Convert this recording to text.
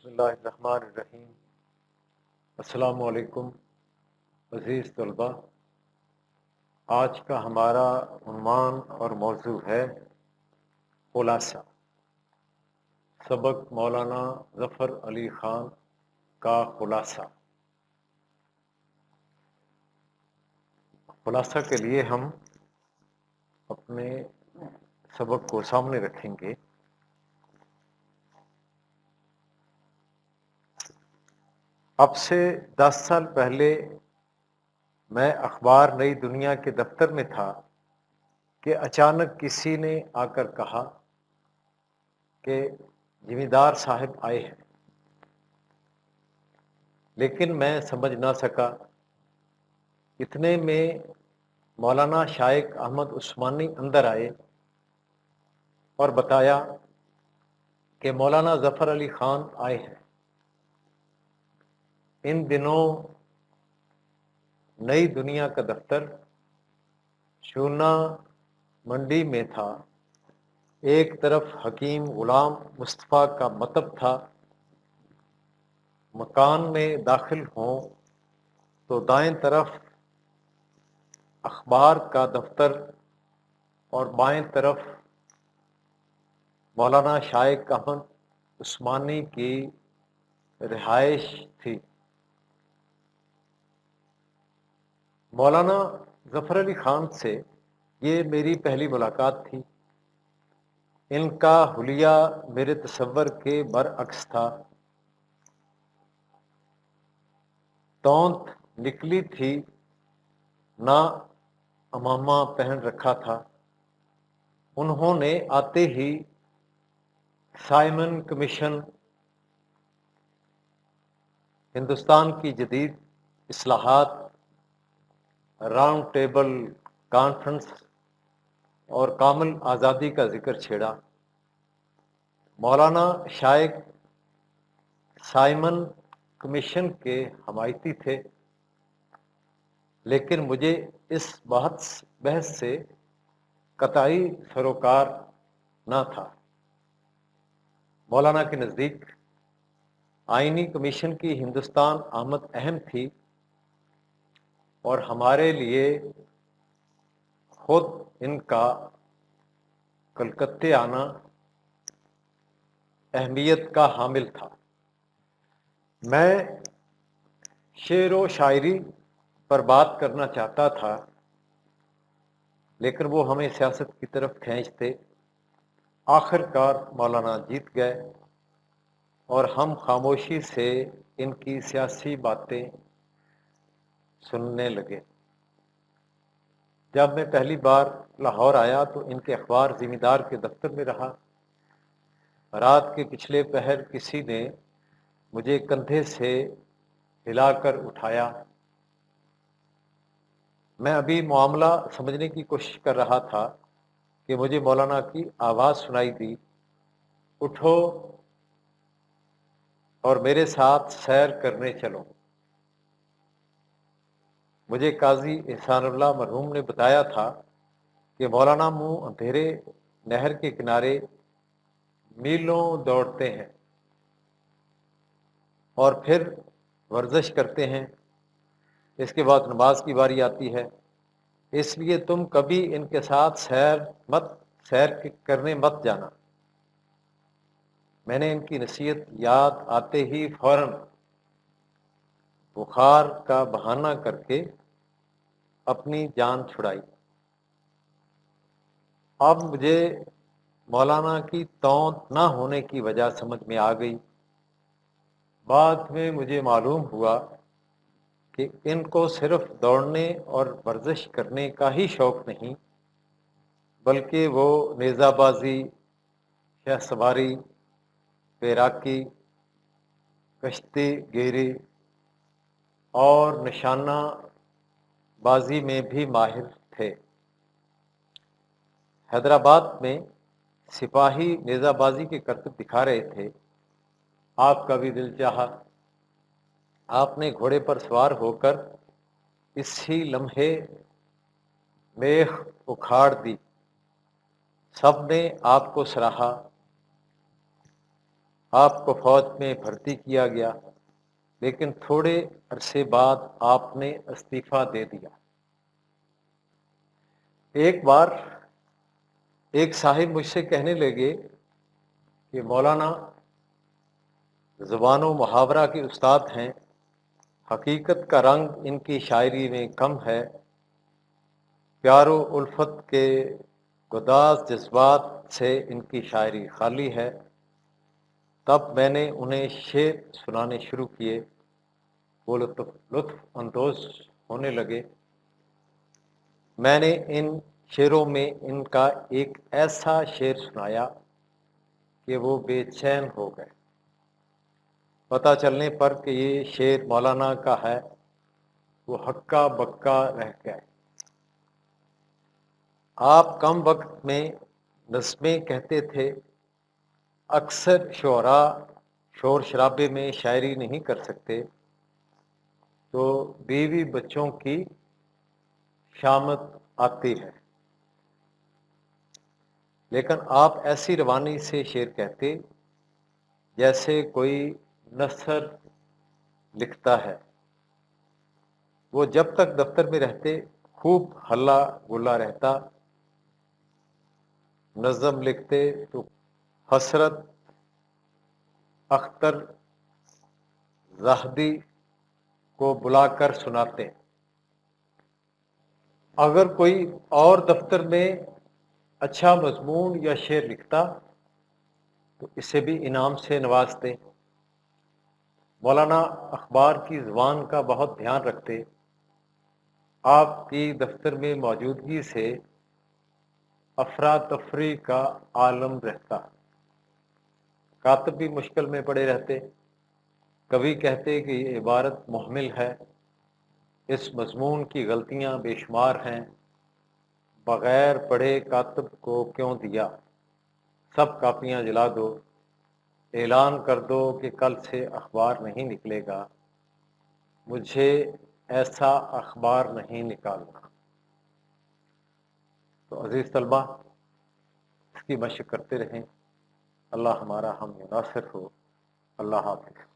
بسم اللہ الرحمن الرحیم۔ السلام علیکم عزیز طلباء، آج کا ہمارا عنوان اور موضوع ہے خلاصہ، سبق مولانا ظفر علی خان کا خلاصہ۔ خلاصہ کے لیے ہم اپنے سبق کو سامنے رکھیں گے۔ اب سے 10 سال پہلے میں اخبار نئی دنیا کے دفتر میں تھا کہ اچانک کسی نے آ کر کہا کہ زمیندار صاحب آئے ہیں، لیکن میں سمجھ نہ سکا۔ اتنے میں مولانا شائق احمد عثمانی اندر آئے اور بتایا کہ مولانا ظفر علی خان آئے ہیں۔ ان دنوں نئی دنیا کا دفتر شونا منڈی میں تھا۔ ایک طرف حکیم غلام مصطفیٰ کا مکتب تھا۔ مکان میں داخل ہوں تو دائیں طرف اخبار کا دفتر اور بائیں طرف مولانا شائق احمد عثمانی کی رہائش تھی۔ مولانا ظفر علی خان سے یہ میری پہلی ملاقات تھی۔ ان کا حلیہ میرے تصور کے برعکس تھا۔ تونت نکلی تھی، نہ امامہ پہن رکھا تھا۔ انہوں نے آتے ہی سائمن کمیشن، ہندوستان کی جدید اصلاحات، راؤنڈ ٹیبل کانفرنس اور کامل آزادی کا ذکر چھیڑا۔ مولانا شائق سائمن کمیشن کے حمایتی تھے، لیکن مجھے اس بحث سے قطعی سروکار نہ تھا۔ مولانا کے نزدیک آئینی کمیشن کی ہندوستان آمد اہم تھی اور ہمارے لیے خود ان کا کلکتے آنا اہمیت کا حامل تھا۔ میں شعر و شاعری پر بات کرنا چاہتا تھا، لیکن وہ ہمیں سیاست کی طرف کھینچتے۔ آخر کار مولانا جیت گئے اور ہم خاموشی سے ان کی سیاسی باتیں سننے لگے۔ جب میں پہلی بار لاہور آیا تو ان کے اخبار زمیندار کے دفتر میں رہا۔ رات کے پچھلے پہر کسی نے مجھے کندھے سے ہلا کر اٹھایا۔ میں ابھی معاملہ سمجھنے کی کوشش کر رہا تھا کہ مجھے مولانا کی آواز سنائی دی، اٹھو اور میرے ساتھ سیر کرنے چلو۔ مجھے قاضی احسان اللہ مرحوم نے بتایا تھا کہ مولانا منہ اندھیرے نہر کے کنارے میلوں دوڑتے ہیں اور پھر ورزش کرتے ہیں۔ اس کے بعد نماز کی باری آتی ہے، اس لیے تم کبھی ان کے ساتھ سیر کرنے مت جانا۔ میں نے ان کی نصیحت یاد آتے ہی فوراً بخار کا بہانہ کر کے اپنی جان چھڑائی۔ اب مجھے مولانا کی تونت نہ ہونے کی وجہ سمجھ میں آ گئی۔ بعد میں مجھے معلوم ہوا کہ ان کو صرف دوڑنے اور ورزش کرنے کا ہی شوق نہیں، بلکہ وہ نیزہ بازی، شہ سواری، تیراکی، کشتی گیری اور نشانہ بازی میں بھی ماہر تھے۔ حیدرآباد میں سپاہی نیزہ بازی کے کرتب دکھا رہے تھے۔ آپ کا بھی دل چاہا۔ آپ نے گھوڑے پر سوار ہو کر اسی لمحے میخ اکھاڑ دی۔ سب نے آپ کو سراہا۔ آپ کو فوج میں بھرتی کیا گیا، لیکن تھوڑے عرصے بعد آپ نے استعفیٰ دے دیا۔ ایک بار ایک صاحب مجھ سے کہنے لگے کہ مولانا زبان و محاورہ کے استاد ہیں، حقیقت کا رنگ ان کی شاعری میں کم ہے، پیار و الفت کے گداز جذبات سے ان کی شاعری خالی ہے۔ تب میں نے انہیں شعر سنانے شروع کیے، وہ لطف اندوز ہونے لگے۔ میں نے ان شعروں میں ان کا ایک ایسا شعر سنایا کہ وہ بے چین ہو گئے۔ پتہ چلنے پر کہ یہ شعر مولانا کا ہے، وہ ہکا بکا رہ گئے۔ آپ کم وقت میں نظمیں کہتے تھے۔ اکثر شعراء شور شرابے میں شاعری نہیں کر سکتے تو بیوی بچوں کی شامت آتی ہے، لیکن آپ ایسی روانی سے شعر کہتے جیسے کوئی نثر لکھتا ہے۔ وہ جب تک دفتر میں رہتے خوب ہلا گلا رہتا، نظم لکھتے تو حسرت اختر زاہدی کو بلا کر سناتے۔ اگر کوئی اور دفتر میں اچھا مضمون یا شعر لکھتا تو اسے بھی انعام سے نوازتے۔ مولانا اخبار کی زبان کا بہت دھیان رکھتے۔ آپ کی دفتر میں موجودگی سے افراتفری کا عالم رہتا، کاتب بھی مشکل میں پڑے رہتے۔ کبھی کہتے کہ یہ عبارت محمل ہے، اس مضمون کی غلطیاں بے شمار ہیں، بغیر پڑھے کاتب کو کیوں دیا، سب کاپیاں جلا دو، اعلان کر دو کہ کل سے اخبار نہیں نکلے گا، مجھے ایسا اخبار نہیں نکالنا۔ تو عزیز طلبہ، اس کی مشق کرتے رہیں۔ اللہ ہمارا ہم ناصر ہو۔ اللہ حافظ۔